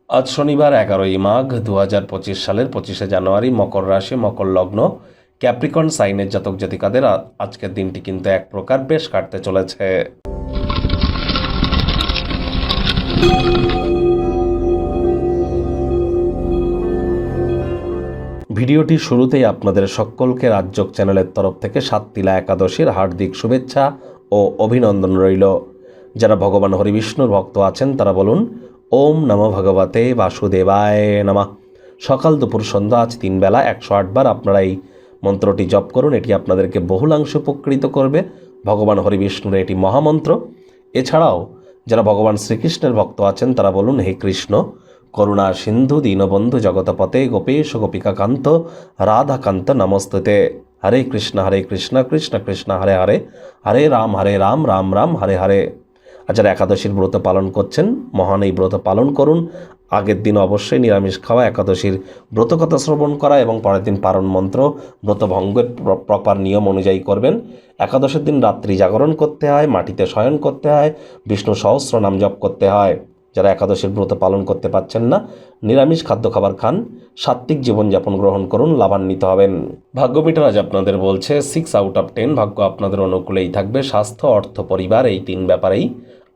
আজ শনিবার 11ই মাঘ 2025 সালের 25শে জানুয়ারি, মকর রাশি, মকর লগ্ন, ক্যাপ্রিকন সাইনের জাতক জাতিকাদের আজকের দিনটি কিন্তু এক প্রকার বেশ কাটতে চলেছে। ভিডিওটি শুরুতেই আপনাদের সকলকে রাজযোগ চ্যানেলের তরফ থেকে সাততিলা একাদশীর হার্দিক শুভেচ্ছা ও অভিনন্দন রইল। যারা ভগবান হরিবিষ্ণুর ভক্ত আছেন তারা বলুন ওম নমো ভগবতে বাসুদেবায় নমঃ। সকাল দুপুর সন্ধ্যা আজ 3 বেলা 108 বার আপনারা এই মন্ত্রটি জপ করুন। এটি আপনাদেরকে বহুলাংশে উপকৃত করবে। ভগবান হরিবিষ্ণুর এটি মহামন্ত্র। এছাড়াও যারা ভগবান শ্রীকৃষ্ণের ভক্ত আছেন তারা বলুন হে কৃষ্ণ, করুণা সিন্ধু দীনবন্ধু জগতপতে গোপেশ গোপিকাকান্ত রাধাকান্ত নমস্তুতে। হরে কৃষ্ণ কৃষ্ণ কৃষ্ণ হরে হরে, হরে রাম রাম রাম হরে হরে। আর যারা একাদশীর ব্রত পালন করছেন, মহান এই ব্রত পালন করুন। আগের দিন অবশ্যই নিরামিষ খাওয়া, একাদশীর ব্রতকথা শ্রবণ করা এবং পরের দিন পারণ মন্ত্র ব্রত ভঙ্গের প্রপার নিয়ম অনুযায়ী করবেন। একাদশের দিন রাত্রি জাগরণ করতে হয়, মাটিতে শয়ন করতে হয়, বিষ্ণু সহস্র নাম জপ করতে হয়। যারা একাদশীর ব্রত পালন করতে পারছেন না, নিরামিষ খাদ্য খাবার খান, সাত্ত্বিক জীবনযাপন গ্রহণ করুন, লাভান্বিত হবেন। ভাগ্য মিটার আজ আপনাদের বলছে 6 আউট অফ 10। ভাগ্য আপনাদের অনুকূলেই থাকবে। স্বাস্থ্য, অর্থ, পরিবার এই 3 ব্যাপারেই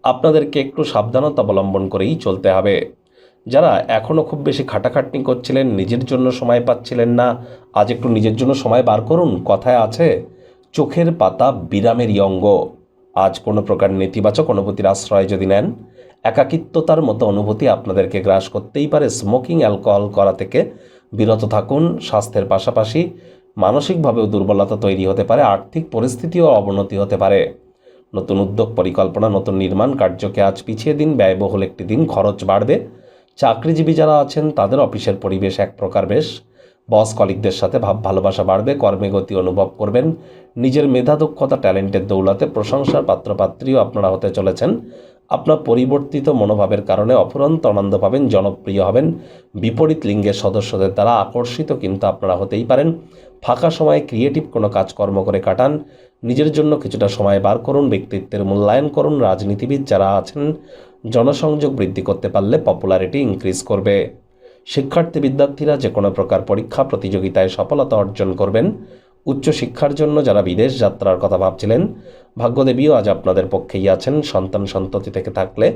আপনাদেরকে একটু সাবধানতা অবলম্বন করেই চলতে হবে। যারা এখনও খুব বেশি খাটাখাটনি করছিলেন, নিজের জন্য সময় পাচ্ছিলেন না, আজ একটু নিজের জন্য সময় বার করুন। কথায় আছে চোখের পাতা বিরামেরই অঙ্গ। আজ কোনো প্রকার নেতিবাচক অনুভূতির আশ্রয় যদি নেন, একাকিত্বতার মতো অনুভূতি আপনাদেরকে গ্রাস করতেই পারে। স্মোকিং, অ্যালকোহল করা থেকে বিরত থাকুন। স্বাস্থ্যের পাশাপাশি মানসিকভাবেও দুর্বলতা তৈরি হতে পারে, আর্থিক পরিস্থিতিও অবনতি হতে পারে। নতুন উদ্যোগ, পরিকল্পনা, নতুন নির্মাণ কার্যকে আজ পিছিয়ে দিন। ব্যয়বহুল একটি দিন, খরচ বাড়বে। চাকরিজীবী যারা আছেন তাদের অফিসের পরিবেশ এক প্রকার বেশ। বস কলিগদের সাথে ভাব ভালোবাসা বাড়বে। কর্মে গতি অনুভব করবেন। নিজের মেধা, দক্ষতা, ট্যালেন্টের দৌলতে প্রশংসার পাত্রপাত্রীও আপনারা হতে চলেছেন। আপনার পরিবর্তিত মনোভাবের কারণে অফুরন্ত আনন্দ পাবেন, জনপ্রিয় হবেন। বিপরীত লিঙ্গের সদস্যদের দ্বারা আকর্ষিত কিন্তু আপনারা হতেই পারেন। ফাঁকা সময়ে ক্রিয়েটিভ কোনো কাজকর্ম করে কাটান। নিজের জন্য কিছুটা সময় বার করুন। ব্যক্তিত্বের মূল্যায়ন করুন। রাজনীতিবিদ যারা আছেন, জনসংযোগ বৃদ্ধি করতে পারলে পপুলারিটি ইনক্রিজ করবে। শিক্ষার্থী বিদ্যার্থীরা যে কোনো প্রকার পরীক্ষা প্রতিযোগিতায় সফলতা অর্জন করবেন। উচ্চশিক্ষার জন্য যারা বিদেশ যাত্রার কথা ভাবছিলেন, ভাগ্যদেবীও আজ আপনাদের পক্ষেই আছেন। সন্তান সন্ততি থেকে থাকলে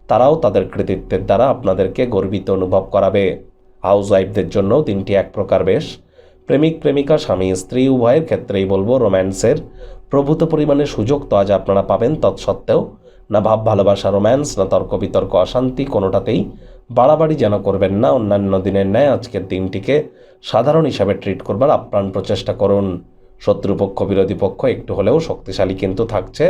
তারাও তাদের কৃতিত্বের দ্বারা আপনাদেরকে গর্বিত অনুভব করাবে। হাউস ওয়াইফদের জন্যও দিনটি এক প্রকার বেশ। প্রেমিক প্রেমিকা, স্বামী স্ত্রী উভয়ের ক্ষেত্রেই বলবো রোম্যান্সের প্রভূত পরিমাণে সুযোগ তো আজ আপনারা পাবেন। তৎসত্ত্বেও না ভাব ভালোবাসা, রোম্যান্স, না তর্ক বিতর্ক, অশান্তি, কোনোটাতেই বাড়াবাড়ি যেন করবেন না। অন্যান্য দিনের ন্যায় আজকের দিনটিকে সাধারণ হিসাবে ট্রিট করবার আপ্রাণ প্রচেষ্টা করুন। শত্রুপক্ষ, বিরোধী পক্ষ একটু হলেও শক্তিশালী কিন্তু থাকছে।